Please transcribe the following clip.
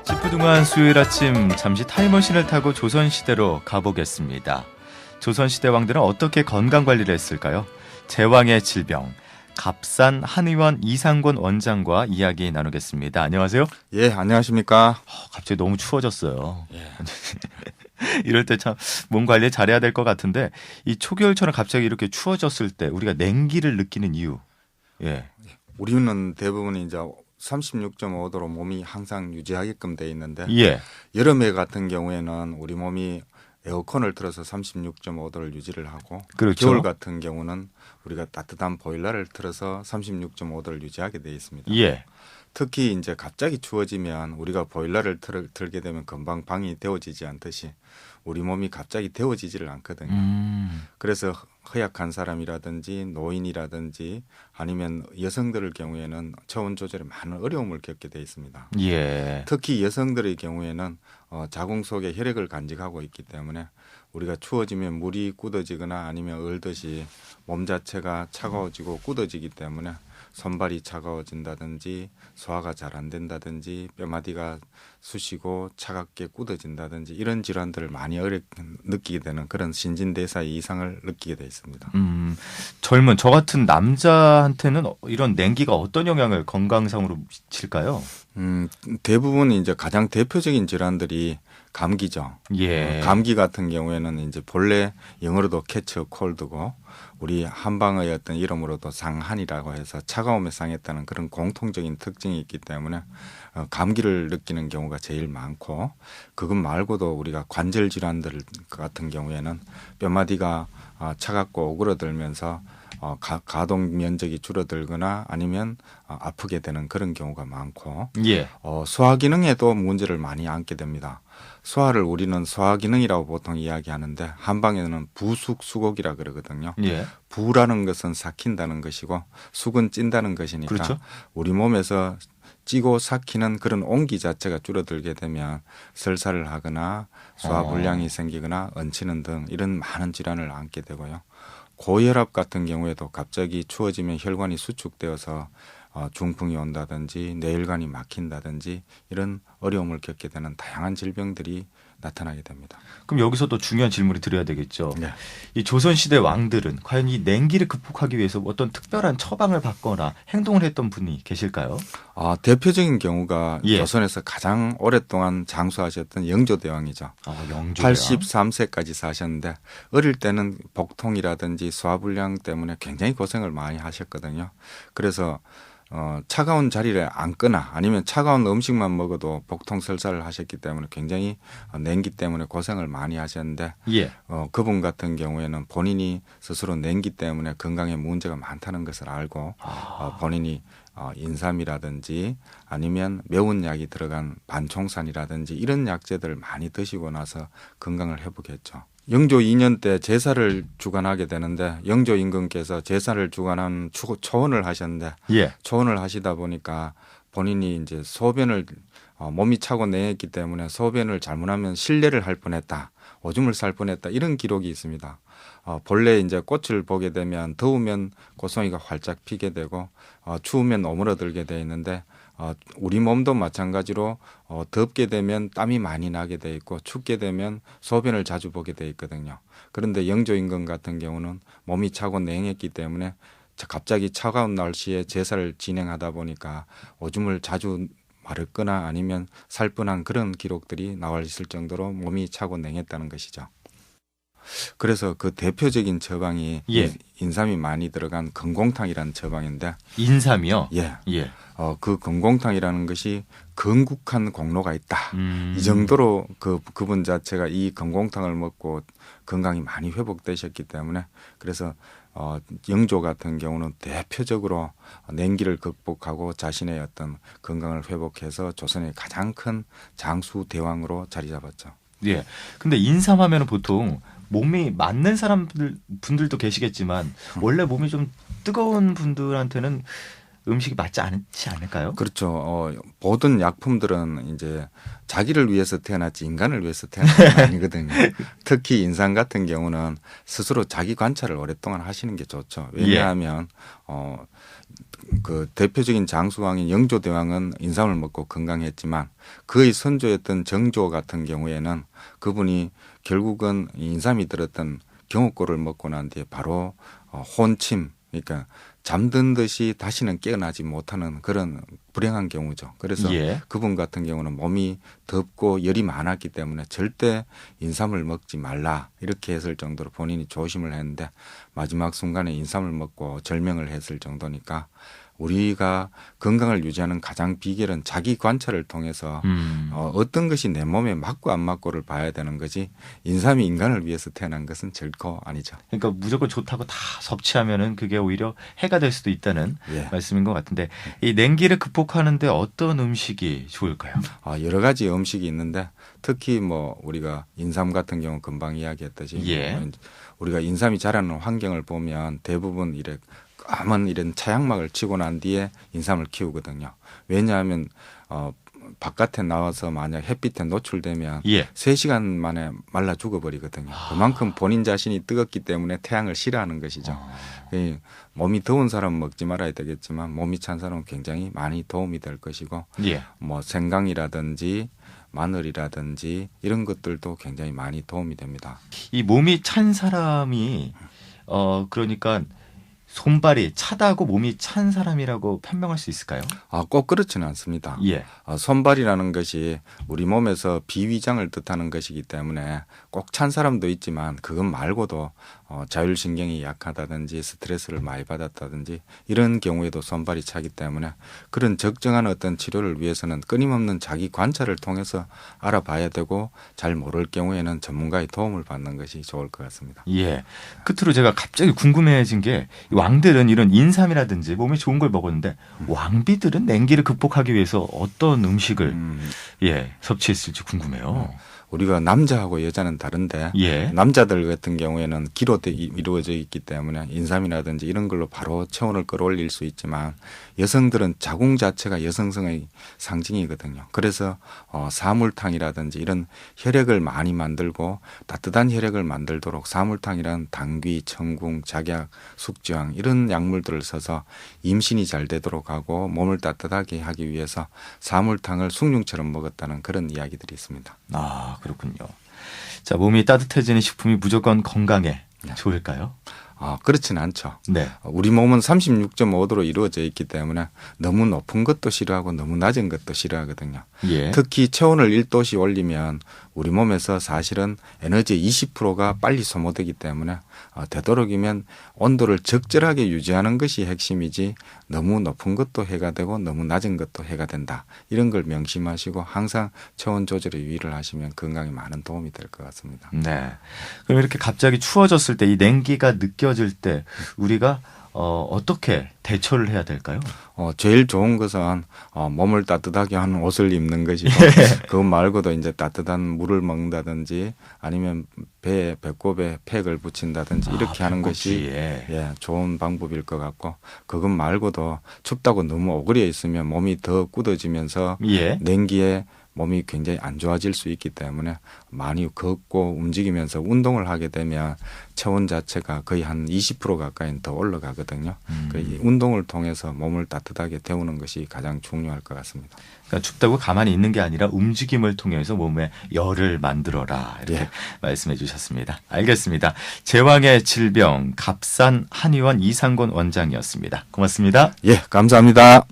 찌뿌둥한 수요일 아침 잠시 타임머신을 타고 조선시대로 가보겠습니다. 조선시대 왕들은 어떻게 건강관리를 했을까요? 제왕의 질병, 갑산 한의원 이상권 원장과 이야기 나누겠습니다. 안녕하세요. 예, 안녕하십니까. 갑자기 너무 추워졌어요. 예. 이럴 때 참 몸 관리 잘해야 될 것 같은데 이 초겨울처럼 갑자기 이렇게 추워졌을 때 우리가 냉기를 느끼는 이유. 예. 우리는 대부분 이제 36.5도로 몸이 항상 유지하게끔 돼 있는데 예. 여름에 같은 경우에는 우리 몸이 에어컨을 틀어서 36.5도를 유지를 하고 그렇죠. 겨울 같은 경우는 우리가 따뜻한 보일러를 틀어서 36.5도를 유지하게 돼 있습니다. 예. 특히 이제 갑자기 추워지면 우리가 보일러를 틀게 되면 금방 방이 데워지지 않듯이 우리 몸이 갑자기 데워지지를 않거든요. 그래서 허약한 사람이라든지 노인이라든지 아니면 여성들의 경우에는 체온 조절에 많은 어려움을 겪게 돼 있습니다. 예. 특히 여성들의 경우에는 자궁 속에 혈액을 간직하고 있기 때문에 우리가 추워지면 물이 굳어지거나 아니면 얼듯이 몸 자체가 차가워지고 굳어지기 때문에 손발이 차가워진다든지 소화가 잘 안 된다든지 뼈마디가 쑤시고 차갑게 굳어진다든지 이런 질환들을 많이 느끼게 되는 그런 신진대사의 이상을 느끼게 돼 있습니다. 젊은 저 같은 남자한테는 이런 냉기가 어떤 영향을 건강상으로 미칠까요? 대부분 이제 가장 대표적인 질환들이 감기죠. 예. 감기 같은 경우에는 이제 본래 영어로도 캐치 콜드고 우리 한방의 어떤 이름으로도 상한이라고 해서 차가움에 상했다는 그런 공통적인 특징이 있기 때문에 감기를 느끼는 경우가 제일 많고 그것 말고도 우리가 관절 질환들 같은 경우에는 뼈마디가 차갑고 오그러들면서 가동 면적이 줄어들거나 아니면 아프게 되는 그런 경우가 많고 예. 소화 기능에도 문제를 많이 안게 됩니다. 소화를 우리는 소화 기능이라고 보통 이야기하는데 한방에는 부숙 수곡이라 그러거든요. 예. 부라는 것은 삭힌다는 것이고 숙은 찐다는 것이니까 그렇죠. 우리 몸에서 찌고 삭히는 그런 온기 자체가 줄어들게 되면 설사를 하거나 소화불량이 생기거나 얹히는 등 이런 많은 질환을 안게 되고요. 고혈압 같은 경우에도 갑자기 추워지면 혈관이 수축되어서 중풍이 온다든지 뇌혈관이 막힌다든지 이런 어려움을 겪게 되는 다양한 질병들이 나타나게 됩니다. 그럼 여기서 또 중요한 질문을 드려야 되겠죠. 네. 이 조선시대 왕들은 과연 이 냉기를 극복하기 위해서 어떤 특별한 처방을 받거나 행동을 했던 분이 계실까요? 대표적인 경우가 예. 조선에서 가장 오랫동안 장수하셨던 영조대왕이죠. 영조대왕. 83세까지 사셨는데 어릴 때는 복통이라든지 소화불량 때문에 굉장히 고생을 많이 하셨거든요. 그래서 차가운 자리에 앉거나 아니면 차가운 음식만 먹어도 복통 설사를 하셨기 때문에 굉장히 냉기 때문에 고생을 많이 하셨는데 예. 그분 같은 경우에는 본인이 스스로 냉기 때문에 건강에 문제가 많다는 것을 알고 본인이 인삼이라든지 아니면 매운 약이 들어간 반총산이라든지 이런 약재들을 많이 드시고 나서 건강을 회복했죠. 영조 2년 때 제사를 주관하게 되는데 영조 임금께서 제사를 주관한 초원을 하셨는데 예. 초원을 하시다 보니까 본인이 이제 소변을 몸이 차고 냉했기 때문에 소변을 잘못하면 실례를 할 뻔했다. 오줌을 쌀 뻔했다. 이런 기록이 있습니다. 본래 이제 꽃을 보게 되면 더우면 고송이가 활짝 피게 되고 추우면 오므러들게 돼 있는데 우리 몸도 마찬가지로 덥게 되면 땀이 많이 나게 돼 있고 춥게 되면 소변을 자주 보게 돼 있거든요. 그런데 영조 임금 같은 경우는 몸이 차고 냉했기 때문에 갑자기 차가운 날씨에 제사를 진행하다 보니까 오줌을 자주 마렵거나 아니면 살 뻔한 그런 기록들이 나와 있을 정도로 몸이 차고 냉했다는 것이죠. 그래서 그 대표적인 처방이 예. 인삼이 많이 들어간 건공탕이라는 처방인데 인삼이요? 예. 예. 그 건공탕이라는 것이 건국한 공로가 있다. 이 정도로 그분 자체가 이 건공탕을 먹고 건강이 많이 회복되셨기 때문에 그래서 영조 같은 경우는 대표적으로 냉기를 극복하고 자신의 어떤 건강을 회복해서 조선의 가장 큰 장수 대왕으로 자리 잡았죠. 예. 근데 인삼하면은 보통 몸이 맞는 분들도 계시겠지만 원래 몸이 좀 뜨거운 분들한테는 음식이 맞지 않지 않을까요? 그렇죠. 모든 약품들은 이제 자기를 위해서 태어났지 인간을 위해서 태어난 게 아니거든요. 특히 인삼 같은 경우는 스스로 자기 관찰을 오랫동안 하시는 게 좋죠. 왜냐하면 그 대표적인 장수왕인 영조대왕은 인삼을 먹고 건강했지만 그의 선조였던 정조 같은 경우에는 그분이 결국은 인삼이 들었던 경옥고를 먹고 난 뒤에 바로 혼침, 그러니까 잠든 듯이 다시는 깨어나지 못하는 그런 불행한 경우죠. 그래서 예. 그분 같은 경우는 몸이 덥고 열이 많았기 때문에 절대 인삼을 먹지 말라 이렇게 했을 정도로 본인이 조심을 했는데 마지막 순간에 인삼을 먹고 절명을 했을 정도니까 우리가 건강을 유지하는 가장 비결은 자기 관찰을 통해서 어떤 것이 내 몸에 맞고 안 맞고를 봐야 되는 거지 인삼이 인간을 위해서 태어난 것은 결코 아니죠. 그러니까 무조건 좋다고 다 섭취하면은 그게 오히려 해가 될 수도 있다는 예. 말씀인 것 같은데 이 냉기를 극복하는데 어떤 음식이 좋을까요? 여러 가지 음식이 있는데 특히 뭐 우리가 인삼 같은 경우 금방 이야기했듯이 예. 우리가 인삼이 자라는 환경을 보면 대부분 이래 까만 이런 차양막을 치고 난 뒤에 인삼을 키우거든요. 왜냐하면 바깥에 나와서 만약 햇빛에 노출되면 예. 3시간 만에 말라 죽어버리거든요. 그만큼 본인 자신이 뜨겁기 때문에 태양을 싫어하는 것이죠. 이 몸이 더운 사람은 먹지 말아야 되겠지만 몸이 찬 사람은 굉장히 많이 도움이 될 것이고 예. 뭐 생강이라든지 마늘이라든지 이런 것들도 굉장히 많이 도움이 됩니다. 이 몸이 찬 사람이 그러니까 손발이 차다고 몸이 찬 사람이라고 편명할 수 있을까요? 꼭 그렇지는 않습니다. 예. 손발이라는 것이 우리 몸에서 비위장을 뜻하는 것이기 때문에 꼭 찬 사람도 있지만 그것 말고도 자율신경이 약하다든지 스트레스를 많이 받았다든지 이런 경우에도 손발이 차기 때문에 그런 적정한 어떤 치료를 위해서는 끊임없는 자기 관찰을 통해서 알아봐야 되고 잘 모를 경우에는 전문가의 도움을 받는 것이 좋을 것 같습니다. 예. 끝으로 제가 갑자기 궁금해진 게 왕들은 이런 인삼이라든지 몸에 좋은 걸 먹었는데 왕비들은 냉기를 극복하기 위해서 어떤 음식을 섭취했을지 궁금해요. 우리가 남자하고 여자는 다른데 예. 남자들 같은 경우에는 기로 이루어져 있기 때문에 인삼이라든지 이런 걸로 바로 체온을 끌어올릴 수 있지만 여성들은 자궁 자체가 여성성의 상징이거든요. 그래서 사물탕이라든지 이런 혈액을 많이 만들고 따뜻한 혈액을 만들도록 사물탕이란 당귀, 청궁, 작약, 숙주향 이런 약물들을 써서 임신이 잘 되도록 하고 몸을 따뜻하게 하기 위해서 사물탕을 숭늉처럼 먹었다는 그런 이야기들이 있습니다. 그렇군요. 자, 몸이 따뜻해지는 식품이 무조건 건강에 좋을까요? 그렇진 않죠. 네. 우리 몸은 36.5도로 이루어져 있기 때문에 너무 높은 것도 싫어하고 너무 낮은 것도 싫어하거든요. 예. 특히 체온을 1도씩 올리면 우리 몸에서 사실은 에너지의 20%가 빨리 소모되기 때문에 되도록이면 온도를 적절하게 유지하는 것이 핵심이지 너무 높은 것도 해가 되고 너무 낮은 것도 해가 된다. 이런 걸 명심하시고 항상 체온 조절에 유의를 하시면 건강에 많은 도움이 될 것 같습니다. 네. 그럼 이렇게 갑자기 추워졌을 때 이 냉기가 느껴질 때 우리가 어떻게 대처를 해야 될까요? 제일 좋은 것은 몸을 따뜻하게 하는 옷을 입는 것이고 그거 말고도 이제 따뜻한 물을 먹는다든지 아니면 배꼽에 팩을 붙인다든지 이렇게 하는 것이 좋은 방법일 것 같고 그것 말고도 춥다고 너무 오그려 있으면 몸이 더 굳어지면서 냉기에 몸이 굉장히 안 좋아질 수 있기 때문에 많이 걷고 움직이면서 운동을 하게 되면 체온 자체가 거의 한 20% 가까이 더 올라가거든요. 이 운동을 통해서 몸을 따뜻하게 데우는 것이 가장 중요할 것 같습니다. 그러니까 춥다고 가만히 있는 게 아니라 움직임을 통해서 몸에 열을 만들어라 이렇게 말씀해 주셨습니다. 알겠습니다. 제왕의 질병 갑산 한의원 이상권 원장이었습니다. 고맙습니다. 감사합니다.